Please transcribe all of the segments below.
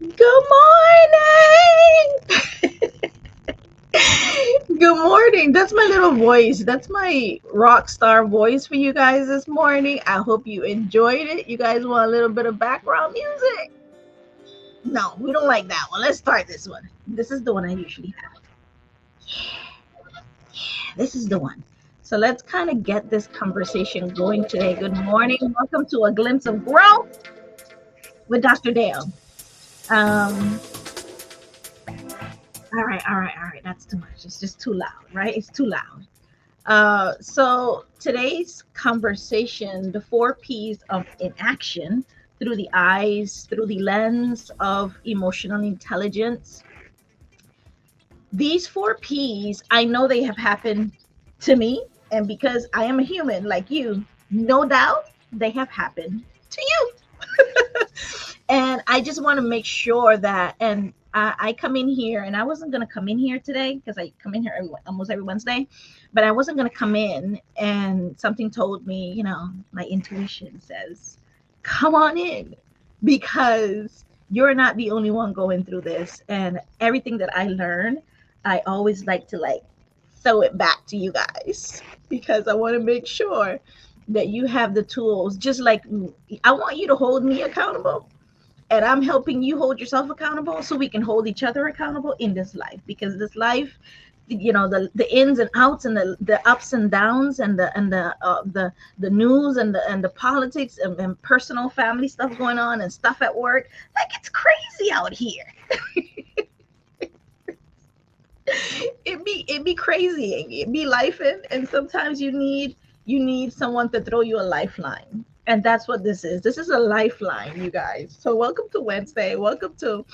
Good morning. Good morning. That's my little voice. That's my rock star voice for you guys this morning. I hope you enjoyed it. You guys want a little bit of background music? No, we don't like that one. Let's start this one. This is the one I usually have. This is the one. So let's kind of get this conversation going today. Good morning. Welcome to A Glimpse of Growth with Dr. Dale. Um, all right. That's too much. It's just too loud, right? It's too loud. So today's conversation, the four P's of inaction through the eyes, through the lens of emotional intelligence. These four P's, I know they have happened to me, and because I am a human like you, no doubt they have happened to you. And I just want to make sure that, and I come in here, and I wasn't going to come in here today because I come in here almost every Wednesday, but I wasn't going to come in and something told me, my intuition says, come on in because you're not the only one going through this. And everything that I learn, I always like to throw it back to you guys because I want to make sure that you have the tools. Just like I want you to hold me accountable, and I'm helping you hold yourself accountable so we can hold each other accountable in this life, because this life, the ins and outs and the ups and downs and the news and the politics and personal family stuff going on and stuff at work, like, it's crazy out here. It be crazy, it be life, and sometimes you need someone to throw you a lifeline. And that's what this is. This is a lifeline, you guys. So welcome to Wednesday. Welcome to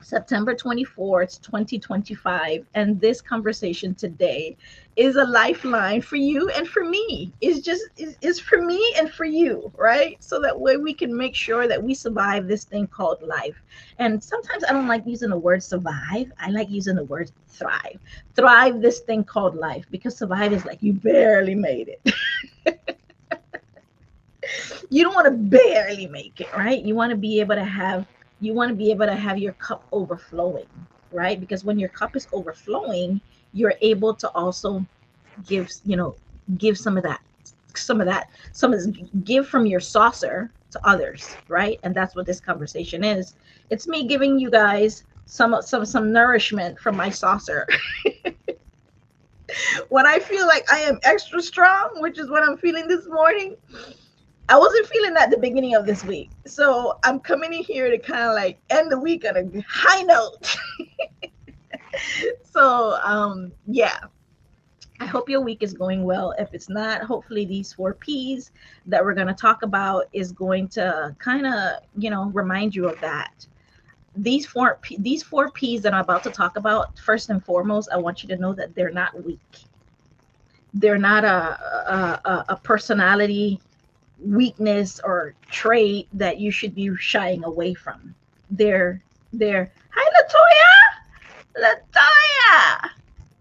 September 24th, 2025. And this conversation today is a lifeline for you and for me. It's for me and for you, right? So that way we can make sure that we survive this thing called life. And sometimes I don't like using the word survive. I like using the word thrive. Thrive this thing called life, because survive is like you barely made it. You don't want to barely make it, right? You want to be able to have your cup overflowing, right? Because when your cup is overflowing, you're able to also give, give give from your saucer to others, right? And that's what this conversation is. It's me giving you guys some nourishment from my saucer. When I feel like I am extra strong, which is what I'm feeling this morning, I wasn't feeling that at the beginning of this week. So I'm coming in here to kind of like end the week on a high note. So, yeah, I hope your week is going well. If it's not, hopefully these four P's that we're going to talk about is going to kind of, remind you of that. These four P's that I'm about to talk about, first and foremost, I want you to know that they're not weak. They're not a personality weakness or trait that you should be shying away from. They're Hi, Latoya.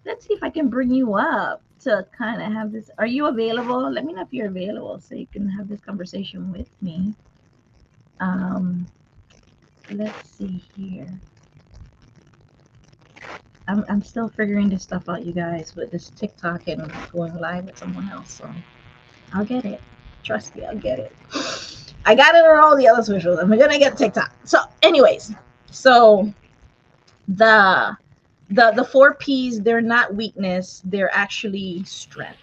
Let's see if I can bring you up to kind of have this. Are you available? Let me know if you're available so you can have this conversation with me. Let's see here. I'm still figuring this stuff out, you guys, with this TikTok and going live with someone else. So I'll get it. Trust me, I'll get it. I got it on all the other socials, and we're gonna get TikTok. So, anyways, so the four P's, they're not weakness, they're actually strength,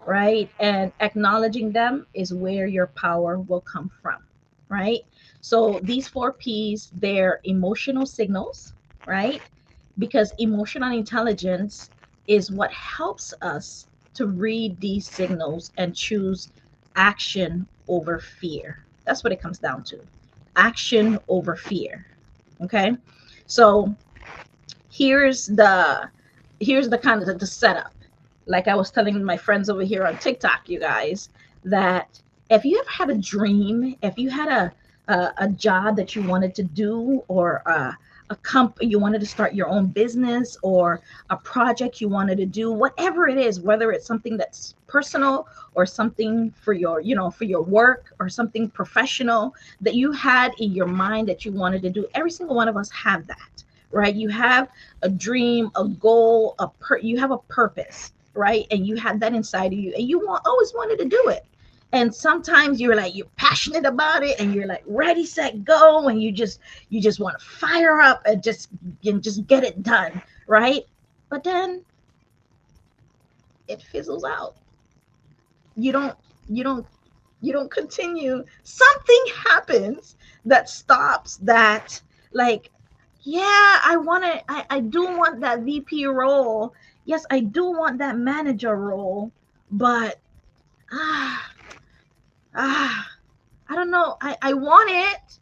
right? And acknowledging them is where your power will come from, right? So these four P's, they're emotional signals, right? Because emotional intelligence is what helps us to read these signals and choose action over fear. That's what it comes down to. Action over fear. Okay. So here's the kind of the setup. Like I was telling my friends over here on TikTok, you guys, that if you ever had a dream, if you had a job that you wanted to do, or a you wanted to start your own business, or a project you wanted to do, whatever it is, whether it's something that's personal or something for your, for your work, or something professional that you had in your mind that you wanted to do. Every single one of us have that, right? You have a dream, a goal, you have a purpose, right? And you had that inside of you, and you always wanted to do it. And sometimes you're passionate about it, and you're like ready, set, go, and you just want to fire up and just get it done, right? But then it fizzles out. You don't you don't you don't continue. Something happens that stops that. Like, yeah, I do want that VP role. Yes, I do want that manager role, but ah ah I don't know. I want it,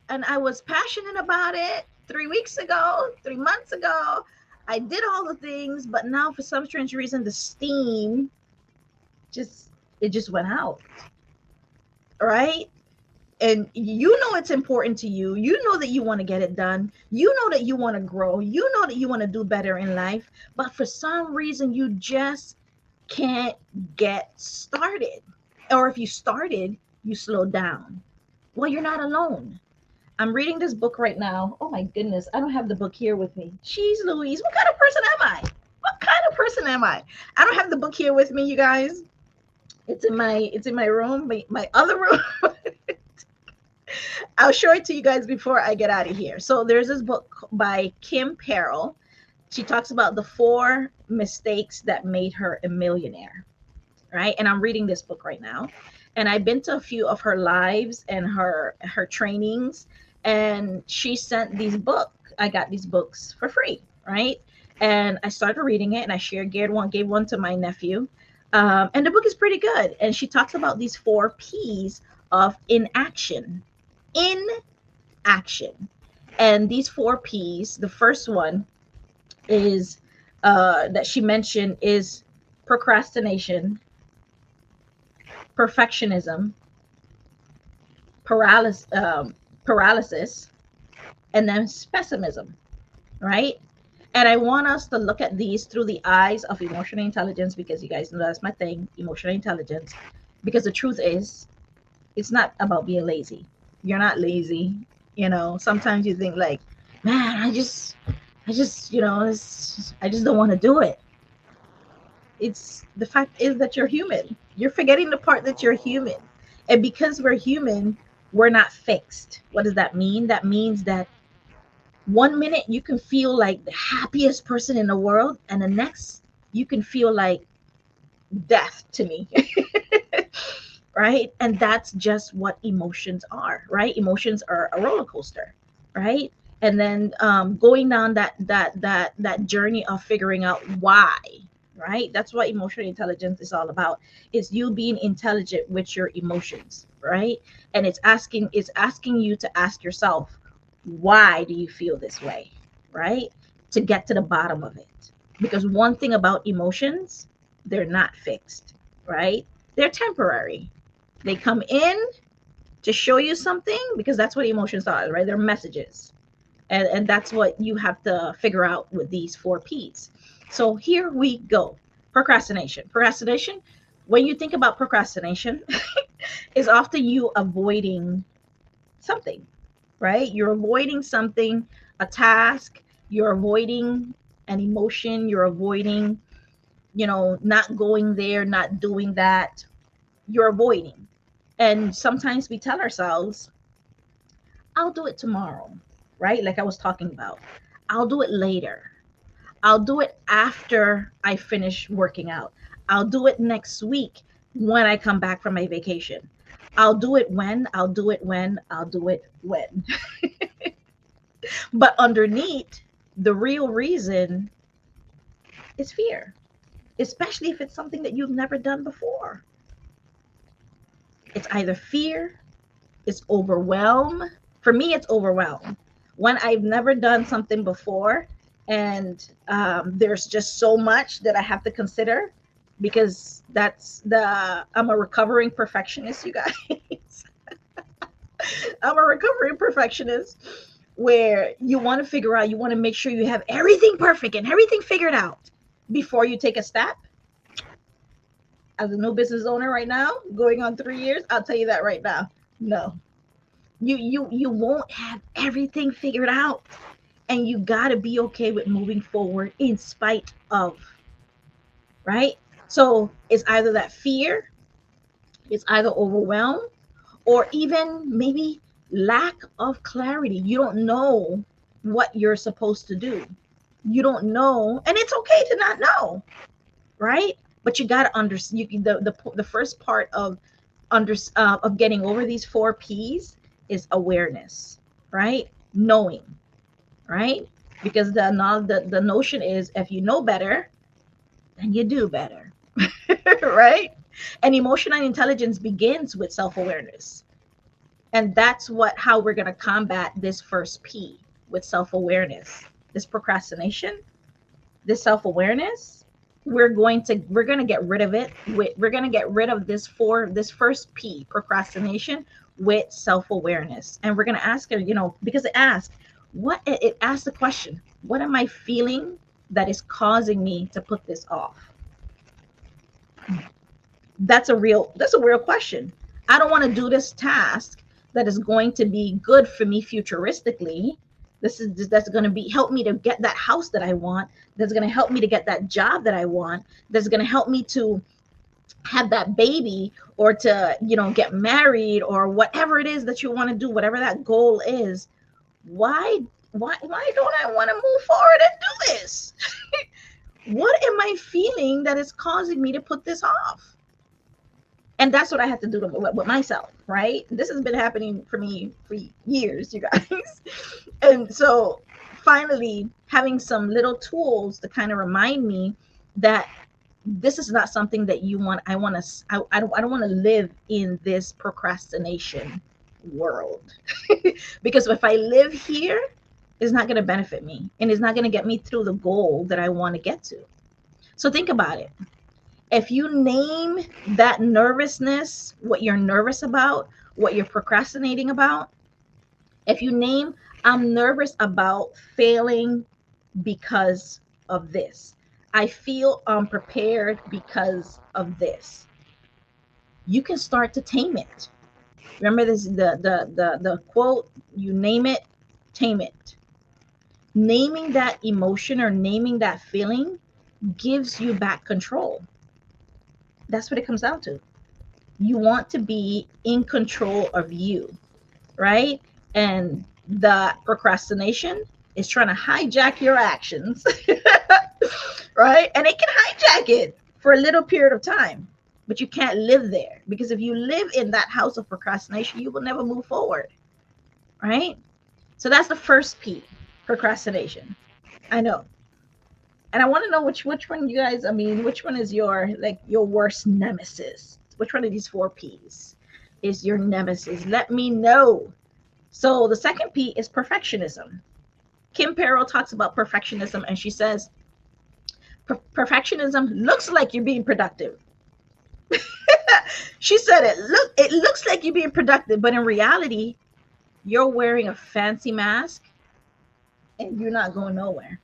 and I was passionate about it 3 weeks ago, 3 months ago. I did all the things, but now for some strange reason, the steam just went out, right? And it's important to you. You know that you want to get it done. You know that you want to grow. You know that you want to do better in life, but for some reason, you just can't get started. Or if you started, you slowed down. Well, you're not alone. I'm reading this book right now. Oh my goodness, I don't have the book here with me. Jeez Louise, what kind of person am I? What kind of person am I? I don't have the book here with me, you guys. It's in my room, my other room. I'll show it to you guys before I get out of here. So there's this book by Kim Perell. She talks about the 4 mistakes that made her a millionaire, right? And I'm reading this book right now. And I've been to a few of her lives and her trainings, and she sent these books. I got these books for free, right? And I started reading it, and I gave one to my nephew. And the book is pretty good. And she talks about these 4 P's of inaction. Inaction. And these 4 P's, the first one is that she mentioned is procrastination, perfectionism, paralysis, and then pessimism, right? And I want us to look at these through the eyes of emotional intelligence, because you guys know that's my thing, emotional intelligence. Because the truth is, it's not about being lazy. You're not lazy. Sometimes you think like, man, I just, I just don't want to do it. It's the fact is that you're human. You're forgetting the part that you're human. And because we're human, we're not fixed. What does that mean? That means that 1 minute you can feel like the happiest person in the world, and the next you can feel like death to me. Right? And that's just what emotions are, right? Emotions are a roller coaster, right? And then going down that journey of figuring out why, right? That's what emotional intelligence is all about. Is you being intelligent with your emotions, right? And it's asking you to ask yourself, why do you feel this way, right? To get to the bottom of it. Because one thing about emotions, they're not fixed, right? They're temporary. They come in to show you something, because that's what emotions are, right? They're messages. And that's what you have to figure out with these 4 P's. So here we go. Procrastination. Procrastination, when you think about procrastination, is often you avoiding something, right? You're avoiding something, a task, you're avoiding an emotion, you're avoiding, not going there, not doing that. You're avoiding. And sometimes we tell ourselves, I'll do it tomorrow, right? Like I was talking about. I'll do it later. I'll do it after I finish working out. I'll do it next week when I come back from my vacation. I'll do it when, I'll do it when, I'll do it when. But underneath, the real reason is fear, especially if it's something that you've never done before. It's either fear, it's overwhelm. For me, it's overwhelm. When I've never done something before, and there's just so much that I have to consider, because I'm a recovering perfectionist, you guys. I'm a recovering perfectionist. where you want to figure out, you want to make sure you have everything perfect and everything figured out before you take a step. As a new business owner right now, going on 3 years, I'll tell you that right now. No, you won't have everything figured out, and you got to be okay with moving forward in spite of, right? So it's either that fear, it's either overwhelm, or even maybe lack of clarity. You don't know what you're supposed to do. You don't know, and it's okay to not know, right? But you got to understand. The first part of of getting over these 4 P's is awareness, right? Knowing, right? Because the notion is, if you know better, then you do better, right? And emotional intelligence begins with self-awareness. And that's how we're going to combat this first P, with self-awareness. This procrastination, this self-awareness, we're going to get rid of it. We're going to get rid of this first P, procrastination, with self-awareness. And we're going to ask her, because it asks the question, what am I feeling that is causing me to put this off? That's a real question. I don't want to do this task that is going to be good for me futuristically. That's going to help me to get that house that I want. That's going to help me to get that job that I want. That's going to help me to have that baby, or to, get married, or whatever it is that you want to do, whatever that goal is. Why don't I want to move forward and do this? What am I feeling that is causing me to put this off? And that's what I have to do with myself, right? This has been happening for me for years, you guys. And so finally having some little tools to kind of remind me that this is not something that you want. I don't want to live in this procrastination world. Because if I live here, it's not going to benefit me, and it's not going to get me through the goal that I want to get to. So think about it. If you name that nervousness, what you're nervous about, what you're procrastinating about, if you name, I'm nervous about failing because of this, I feel unprepared because of this, you can start to tame it. Remember this, the quote, you name it, tame it. Naming that emotion or naming that feeling gives you back control. That's what it comes down to. You want to be in control of you, right? And the procrastination is trying to hijack your actions, right? And it can hijack it for a little period of time, but you can't live there, because if you live in that house of procrastination, you will never move forward, right? So that's the first P, procrastination. I know. And I want to know which one you guys, which one is your worst nemesis? Which one of these 4 P's is your nemesis? Let me know. So the second P is perfectionism. Kim Perell talks about perfectionism, and she says, perfectionism looks like you're being productive. She said it looks like you're being productive, but in reality, you're wearing a fancy mask and you're not going nowhere.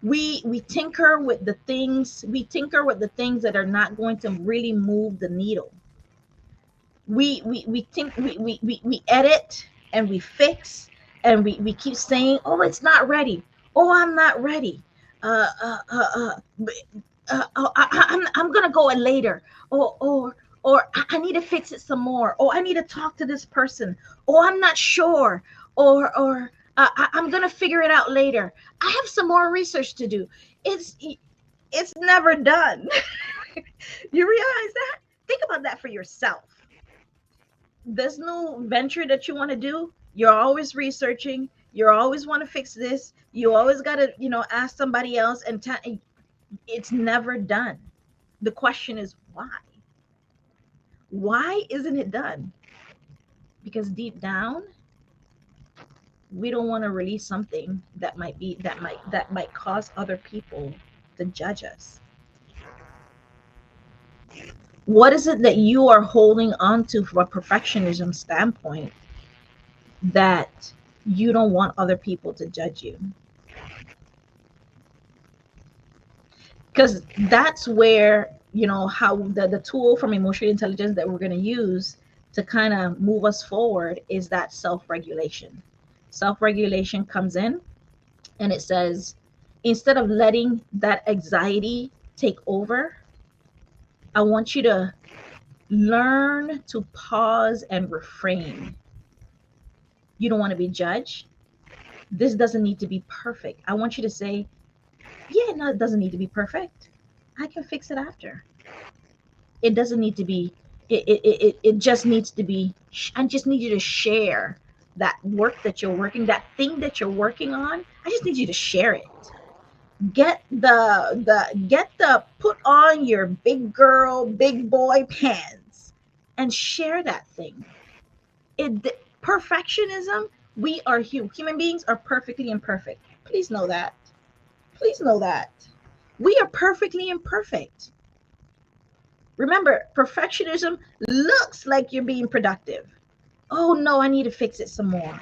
We tinker with the things that are not going to really move the needle. We edit and we fix, and we keep saying, oh, it's not ready, oh, I'm not ready, I'm gonna go in later, or I need to fix it some more, or I need to talk to this person, or I'm not sure, or I'm gonna figure it out later. I have some more research to do. It's never done. You realize that? Think about that for yourself. This new venture that you want to do, you're always researching. You always want to fix this. You always got to, ask somebody else, and it's never done. The question is why? Why isn't it done? Because deep down, we don't want to release something that might cause other people to judge us. What is it that you are holding on to from a perfectionism standpoint that You don't want other people to judge you. Because that's where, how the tool from emotional intelligence that we're going to use to kind of move us forward is that self-regulation. Self-regulation comes in and it says, instead of letting that anxiety take over, I want you to learn to pause and refrain. You don't want to be judged. This doesn't need to be perfect. I want you to say, yeah, no, it doesn't need to be perfect. I can fix it after. It doesn't need to be, it just needs to be, I just need you to share that work that you're working, that thing that you're working on. I just need you to share it. Get the put on your big girl, big boy pants and share that thing. Perfectionism, we are human beings are perfectly imperfect. Please know that. Please know that. We are perfectly imperfect. Remember, perfectionism looks like you're being productive. Oh no, I need to fix it some more.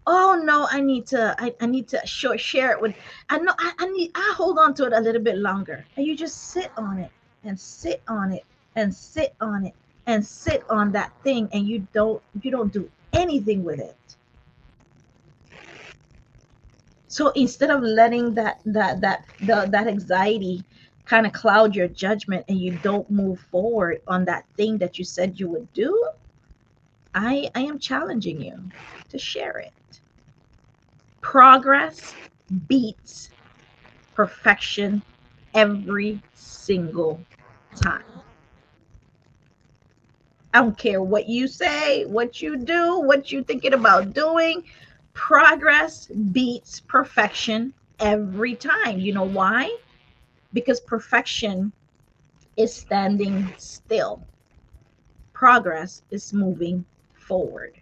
Oh no, I need to share it with, I know, I hold on to it a little bit longer. And you just sit on it and sit on it and sit on it and sit on that thing, and you don't do anything with it. So instead of letting that anxiety kind of cloud your judgment and you don't move forward on that thing that you said you would do, I am challenging you to share it. Progress beats perfection every single time. I don't care what you say, what you do, what you're thinking about doing. Progress beats perfection every time. You know why? Because perfection is standing still. Progress is moving forward.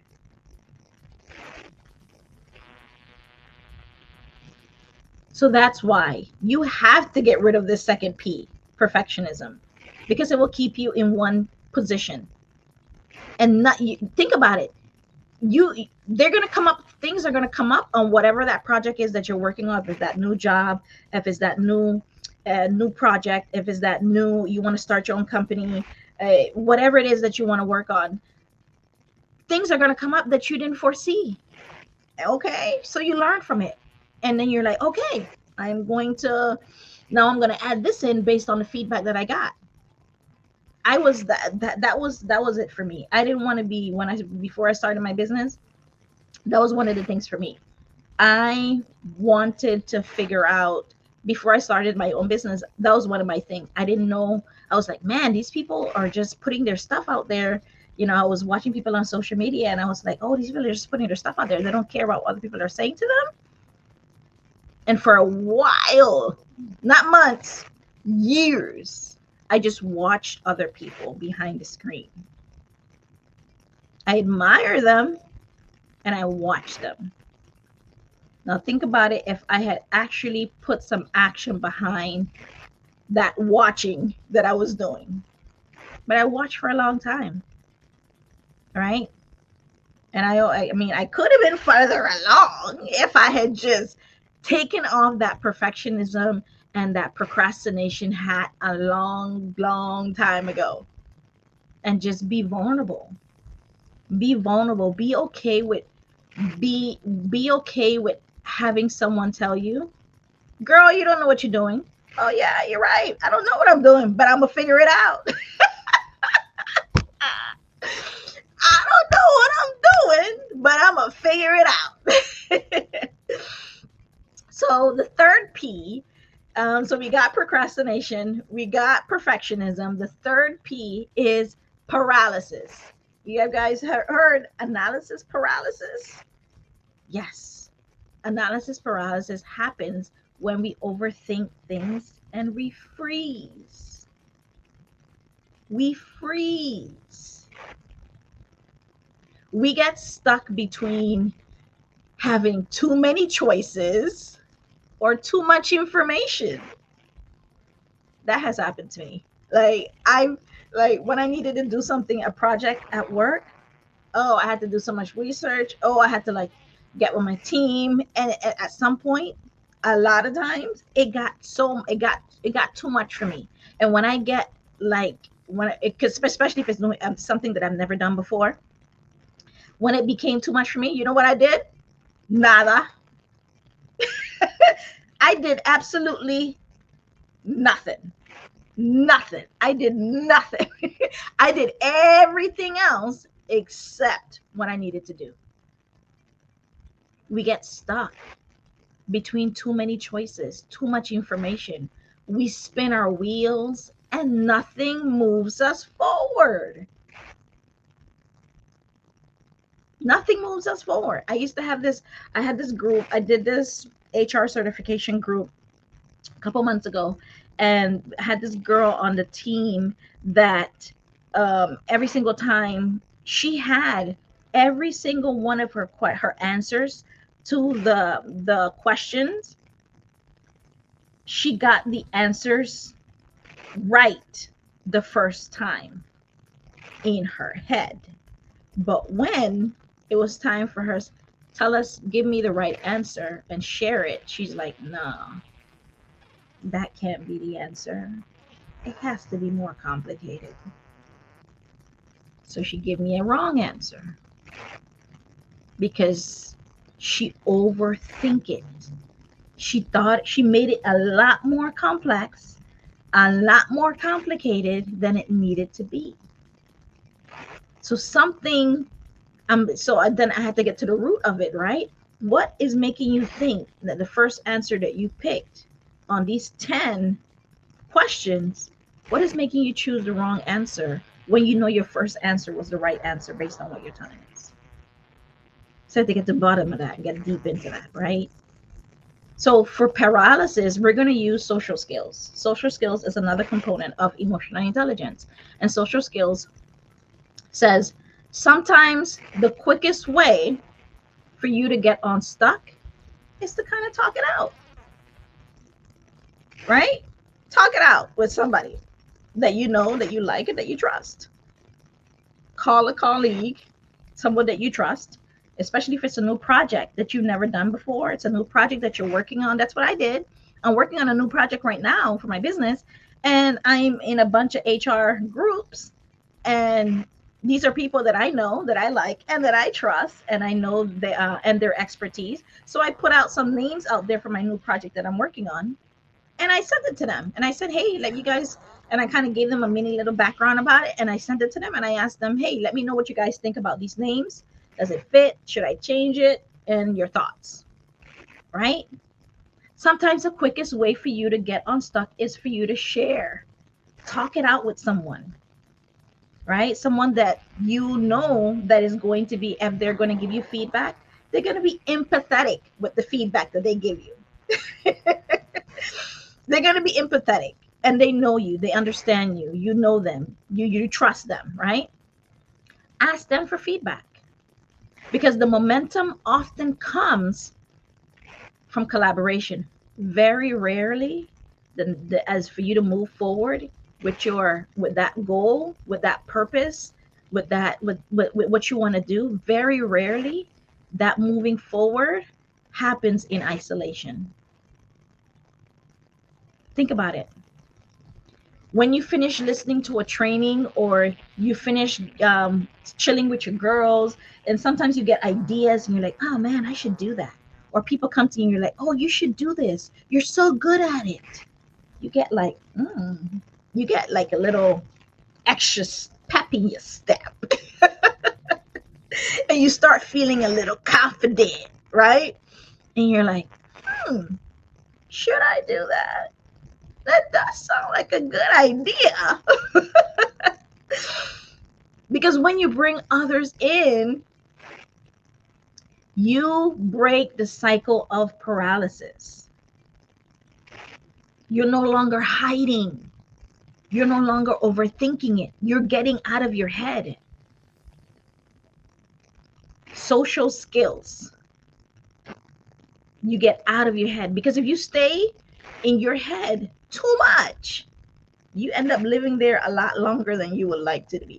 So that's why you have to get rid of this second P, perfectionism, because it will keep you in one position. And not, you think about it. They're going to come up, things are going to come up on whatever that project is that you're working on. If it's that new job, if it's that new project, if it's that new, you want to start your own company, whatever it is that you want to work on, things are going to come up that you didn't foresee. Okay, so you learn from it, and then you're like, okay, I'm going to now I'm going to add this in based on the feedback that I got. I was that was it for me. I didn't want to be, when I before I started my business, that was one of the things for me. I wanted to figure out, before I started my own business, that was one of my things. I didn't know. I was like, man, these people are just putting their stuff out there. I was watching people on social media and I was like, oh, these people are just putting their stuff out there. They don't care about what other people are saying to them. And for a while, not months, years, I just watched other people behind the screen. I admire them and I watch them. Now think about it, if I had actually put some action behind that watching that I was doing. But I watched for a long time, right? And I mean, I could have been further along if I had just taken off that perfectionism and that procrastination hat a long, long time ago, and just be vulnerable. Be vulnerable. Be okay with having someone tell you, girl, you don't know what you're doing. Oh yeah, you're right. I don't know what I'm doing, but I'm gonna figure it out. I don't know what I'm doing, but I'm gonna figure it out. So the third P, so we got procrastination, we got perfectionism. The third P is paralysis. You have guys heard analysis paralysis? Yes. Analysis paralysis happens when we overthink things and we freeze. We freeze. We get stuck between having too many choices or too much information. That has happened to me. Like when I needed to do something, a project at work, oh, I had to do so much research. Oh, I had to get with my team, and at some point, a lot of times, it got too much for me. And when I get like when it, cause especially if it's something that I've never done before, when it became too much for me, you know what I did? Nada. I did absolutely nothing. Nothing. I did nothing. I did everything else except what I needed to do. We get stuck between too many choices, too much information. We spin our wheels and nothing moves us forward. Nothing moves us forward. I had this group, I did this HR certification group a couple months ago, and had this girl on the team that every single time she had every single one of her answers to the questions, she got the answers right the first time in her head. But when it was time for her, give me the right answer and share it, she's like, no, that can't be the answer. It has to be more complicated. So she gave me a wrong answer because she overthink it. She thought she made it a lot more complex, a lot more complicated than it needed to be. So then I had to get to the root of it, right? What is making you think that the first answer that you picked on these 10 questions, what is making you choose the wrong answer when you know your first answer was the right answer based on what your time is? So I have to get to the bottom of that and get deep into that, right? So for paralysis, we're going to use social skills. Social skills is another component of emotional intelligence. And social skills says sometimes the quickest way for you to get unstuck is to kind of talk it out, right? Talk it out with somebody that you know, that you like, and that you trust. Call a colleague, someone that you trust, especially if it's a new project that you've never done before. It's a new project that you're working on. That's what I did. I'm working on a new project right now for my business, and I'm in a bunch of HR groups, and these are people that I know, that I like, and that I trust, and I know they and their expertise. So I put out some names out there for my new project that I'm working on, and I sent it to them. And I said, hey, let you guys, and I kind of gave them a mini little background about it. And I sent it to them, and I asked them, hey, let me know what you guys think about these names. Does it fit? Should I change it? And your thoughts, right? Sometimes the quickest way for you to get unstuck is for you to share. Talk it out with someone, right? Someone that you know that is going to be, if they're going to give you feedback, they're going to be empathetic with the feedback that they give you. They're going to be empathetic, and they know you, they understand you, you know them, you trust them, right? Ask them for feedback, because the momentum often comes from collaboration. Very rarely, as for you to move forward with that goal, with that purpose, with what you want to do, very rarely that moving forward happens in isolation. Think about it. When you finish listening to a training, or you finish chilling with your girls, and sometimes you get ideas and you're like, oh man, I should do that. Or people come to you and you're like, oh, you should do this. You're so good at it. You get like, you get like a little extra pep in your step. And you start feeling a little confident, right? And you're like, should I do that? That does sound like a good idea. Because when you bring others in, you break the cycle of paralysis. You're no longer hiding. You're no longer overthinking it. You're getting out of your head. Social skills. You get out of your head, because if you stay in your head too much, you end up living there a lot longer than you would like to be.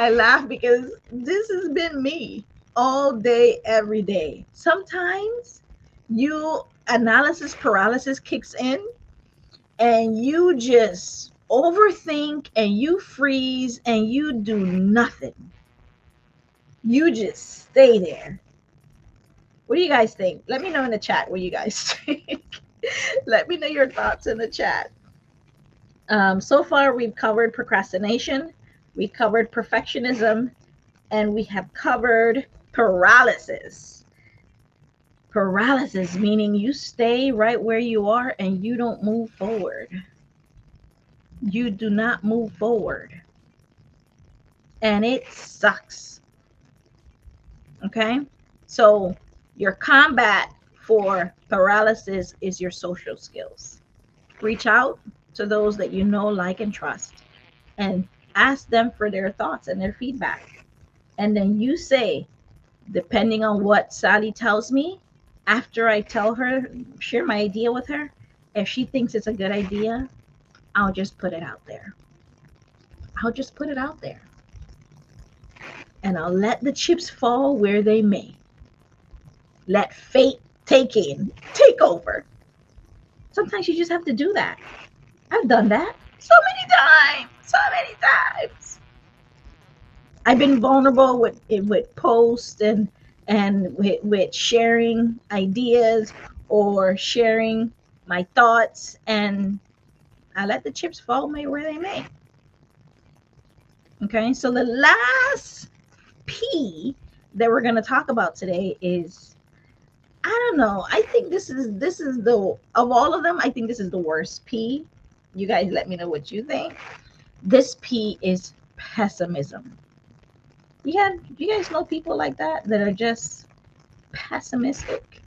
I laugh because this has been me all day, every day. Sometimes you analysis paralysis kicks in and you just overthink and you freeze and you do nothing. You just stay there. What do you guys think? Let me know in the chat what you guys think. Let me know your thoughts in the chat. So far, we've covered procrastination, we covered perfectionism, and we have covered paralysis. Paralysis meaning you stay right where you are and you don't move forward. You do not move forward. And it sucks. Okay? So your combat for paralysis is your social skills. Reach out to those that you know, like, and trust, and ask them for their thoughts and their feedback. And then you say, depending on what Sally tells me, after I tell her, share my idea with her, if she thinks it's a good idea, I'll just put it out there. I'll just put it out there. And I'll let the chips fall where they may. Let fate take over. Sometimes you just have to do that. I've done that so many times. I've been vulnerable with posts and with sharing ideas or sharing my thoughts, and I let the chips fall where they may. Okay, so the last P that we're going to talk about today is, I don't know, I think this is the, of all of them, I think this is the worst P. You guys let me know what you think. This P is pessimism. You guys know people like that are just pessimistic?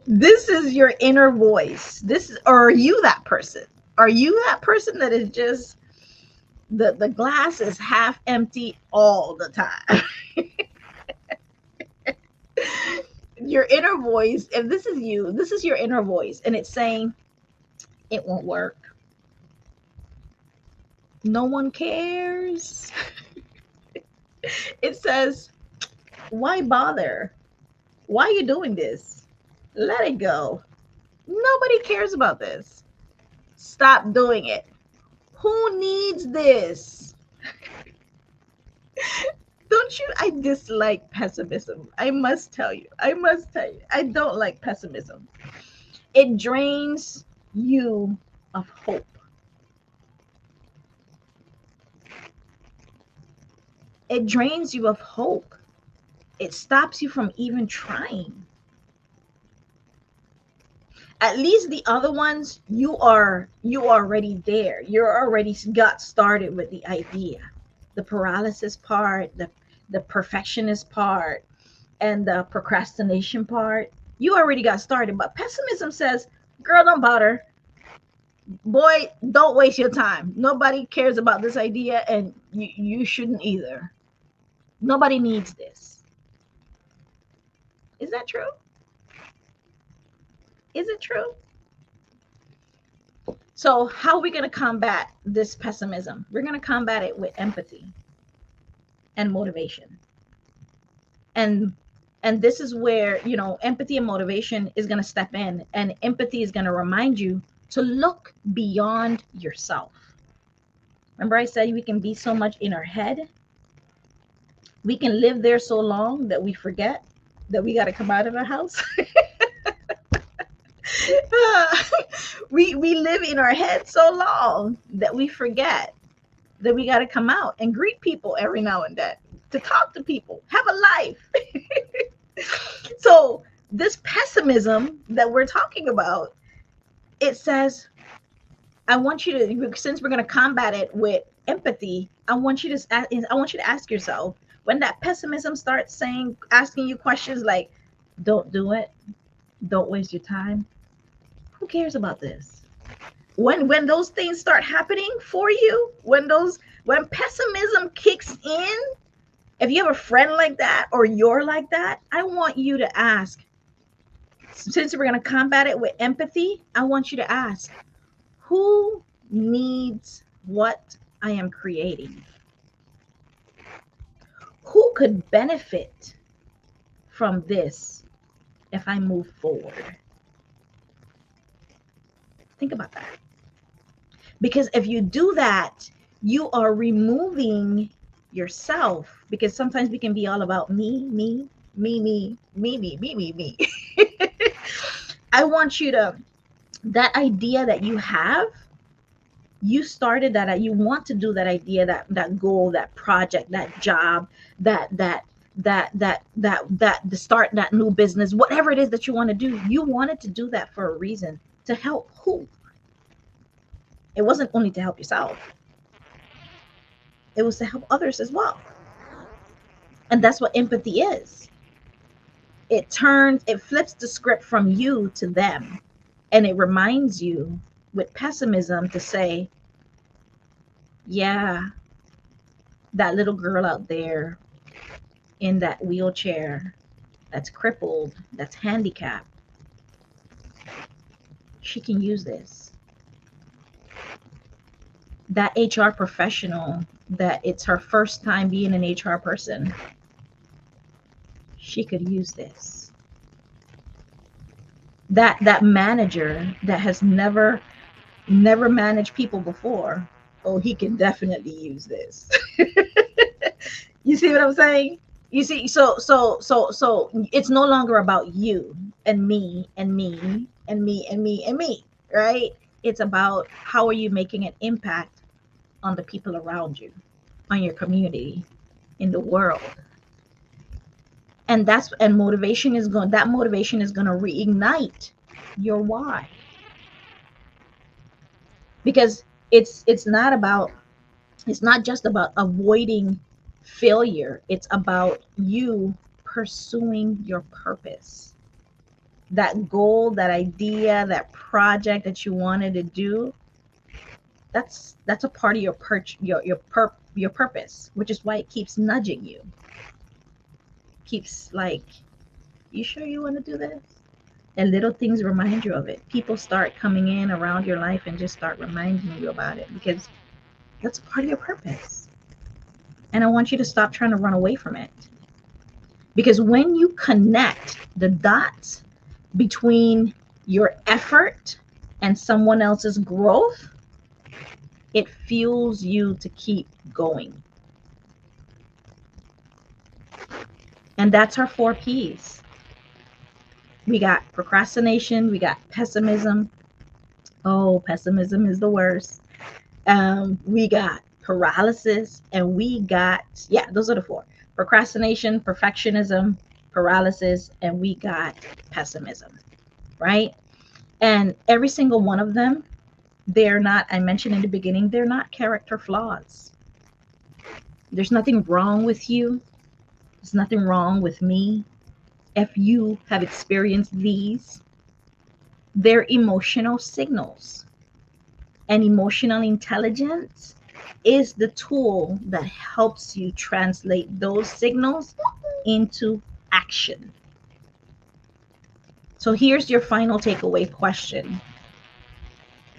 This is your inner voice. Or are you that person? Are you that person that is just, the glass is half empty all the time? Your inner voice, if this is you, this is your inner voice, and it's saying, it won't work. No one cares. It says, why bother? Why are you doing this? Let it go. Nobody cares about this. Stop doing it. Who needs this? Don't you? I dislike pessimism. I must tell you. I don't like pessimism. It drains you of hope. It drains you of hope. It stops you from even trying. At least the other ones, you are already there. You're already got started with the idea. The paralysis part, the perfectionist part, and the procrastination part, you already got started. But pessimism says, girl, don't bother. Boy, don't waste your time. Nobody cares about this idea, and you shouldn't either. Nobody needs this. Is that true? Is it true? So how are we going to combat this pessimism? We're going to combat it with empathy and motivation. And this is where, empathy and motivation is going to step in, and empathy is going to remind you to look beyond yourself. Remember I said we can be so much in our head. We can live there so long that we forget that we got to come out of the house. We live in our head so long that we forget that we got to come out and greet people every now and then, to talk to people, have a life. So this pessimism that we're talking about, it says, I want you to, since we're going to combat it with empathy, I want you to ask yourself, when that pessimism starts asking you questions like, don't do it, don't waste your time, who cares about this? When those things start happening for you, when pessimism kicks in, if you have a friend like that or you're like that, I want you to ask, since we're going to combat it with empathy, I want you to ask, who needs what I am creating? Who could benefit from this if I move forward? Think about that. Because if you do that, you are removing yourself, because sometimes we can be all about me, me, me, me, me, me, me, me, me. I want you to, that idea that you have, you started that, you want to do that idea, that goal, that project, that job, that to start that new business, whatever it is that you want to do, you wanted to do that for a reason. To help who? It wasn't only to help yourself. It was to help others as well. And that's what empathy is. It flips the script from you to them. And it reminds you with pessimism to say, yeah, that little girl out there in that wheelchair, that's crippled, that's handicapped, she can use this. That HR professional, that it's her first time being an HR person, she could use this. That manager that has never managed people before, oh, he can definitely use this. You see what I'm saying? You see, so it's no longer about you and me and me and me and me and me, right? It's about how are you making an impact on the people around you, on your community, in the world. And motivation is going to reignite your why. Because it's not just about avoiding failure. It's about you pursuing your purpose. That goal, that idea, that project that you wanted to do, that's a part of your purpose, which is why it keeps nudging you. Keeps like, you sure you want to do this? And little things remind you of it. People start coming in around your life and just start reminding you about it, because that's part of your purpose. And I want you to stop trying to run away from it. Because when you connect the dots between your effort and someone else's growth, it fuels you to keep going. And that's our 4 P's. We got procrastination, we got pessimism. Oh, pessimism is the worst. We got paralysis, and we got, those are the 4. Procrastination, perfectionism, paralysis, and we got pessimism, right? And every single one of them, they're not, I mentioned in the beginning, they're not character flaws. There's nothing wrong with you. There's nothing wrong with me. If you have experienced these, they're emotional signals. And emotional intelligence is the tool that helps you translate those signals into action. So here's your final takeaway question.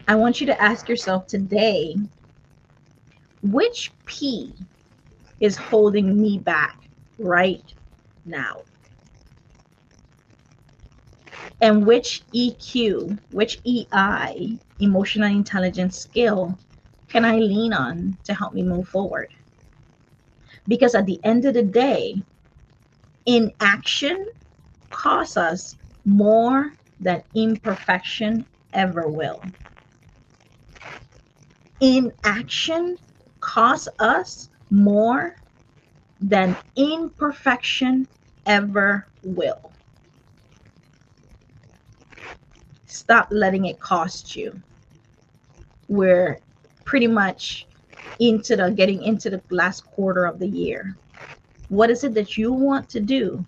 I want you to ask yourself today, which P is holding me back right now? And which EQ, which EI, emotional intelligence skill, can I lean on to help me move forward? Because at the end of the day, inaction costs us more than imperfection ever will. Inaction costs us more than imperfection ever will. Stop letting it cost you. We're pretty much getting into the last quarter of the year. What is it that you want to do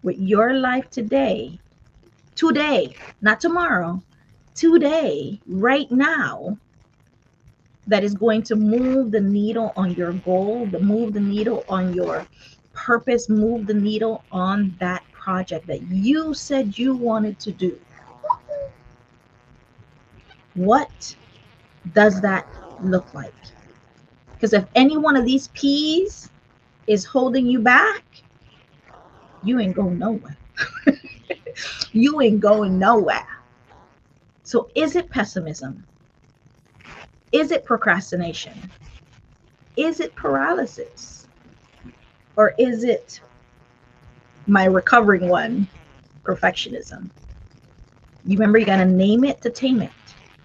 with your life today, not tomorrow, today, right now, that is going to move the needle on your goal, move the needle on your purpose, move the needle on that project that you said you wanted to do? What does that look like? Because if any one of these P's is holding you back, you ain't going nowhere. You ain't going nowhere. So is it pessimism? Is it procrastination? Is it paralysis? Or is it my recovering one, perfectionism? You remember, you got to name it to tame it.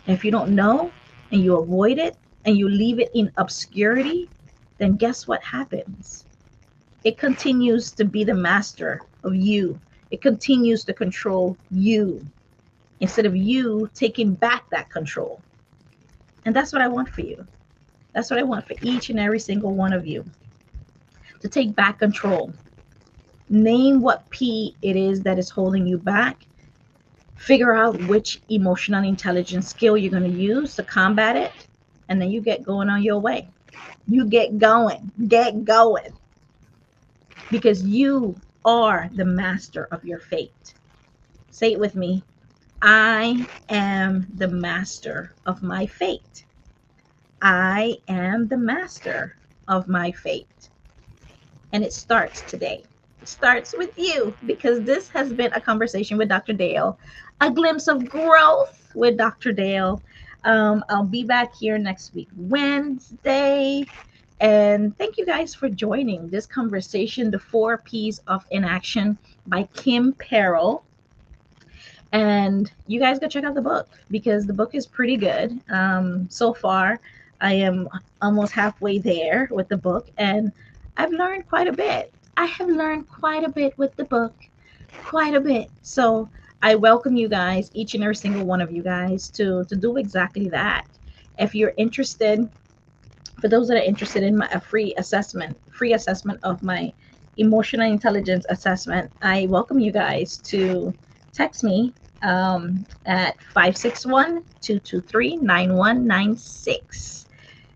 And if you don't know and you avoid it and you leave it in obscurity, then guess what happens? It continues to be the master of you. It continues to control you instead of you taking back that control. And that's what I want for you. That's what I want for each and every single one of you, to take back control. Name what P it is that is holding you back. Figure out which emotional intelligence skill you're going to use to combat it. And then you get going on your way. You get going. Because you are the master of your fate. Say it with me. I am the master of my fate. I am the master of my fate. And it starts today. It starts with you, because this has been a conversation with Dr. Dale, a glimpse of growth with Dr. Dale. I'll be back here next week, Wednesday. And thank you guys for joining this conversation, The 4 P's of Inaction by Kim Perell. And you guys go check out the book, because the book is pretty good. So far, I am almost halfway there with the book, and I've learned quite a bit. I have learned quite a bit with the book, quite a bit. So I welcome you guys, each and every single one of you guys, to do exactly that. If you're interested, for those that are interested in a free assessment of my emotional intelligence assessment, I welcome you guys to text me at 561-223-9196.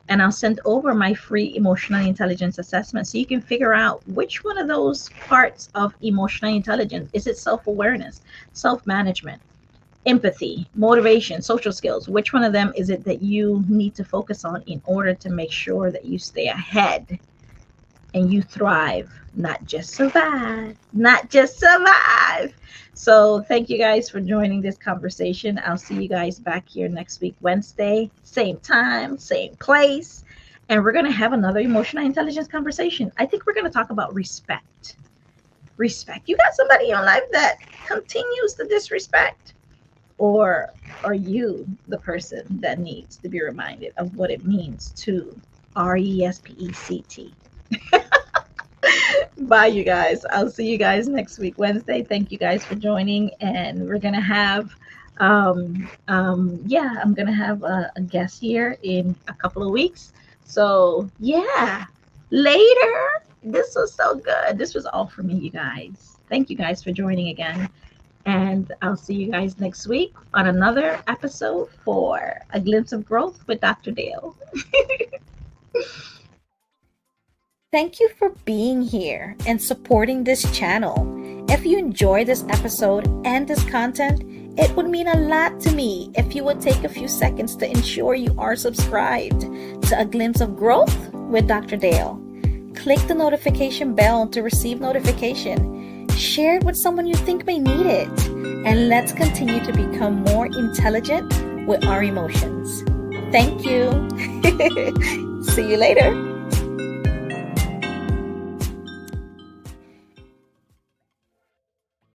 And I'll send over my free emotional intelligence assessment so you can figure out which one of those parts of emotional intelligence. Is it self-awareness, self-management, empathy, motivation, social skills? Which one of them is it that you need to focus on in order to make sure that you stay ahead and you thrive, not just survive, So thank you guys for joining this conversation. I'll see you guys back here next week, Wednesday, same time, same place. And we're going to have another emotional intelligence conversation. I think we're going to talk about respect. Respect. You got somebody in your life that continues to disrespect? Or are you the person that needs to be reminded of what it means to RESPECT? Bye, you guys. I'll see you guys next week, Wednesday. Thank you guys for joining. And we're gonna have I'm gonna have a guest here in a couple of weeks. So yeah, later. This was so good. This was all for me, you guys. Thank you guys for joining again. And I'll see you guys next week on another episode for A Glimpse of Growth with Dr. Dale. Thank you for being here and supporting this channel. If you enjoyed this episode and this content, it would mean a lot to me if you would take a few seconds to ensure you are subscribed to A Glimpse of Growth with Dr. Dale. Click the notification bell to receive notification. Share it with someone you think may need it. And let's continue to become more intelligent with our emotions. Thank you. See you later.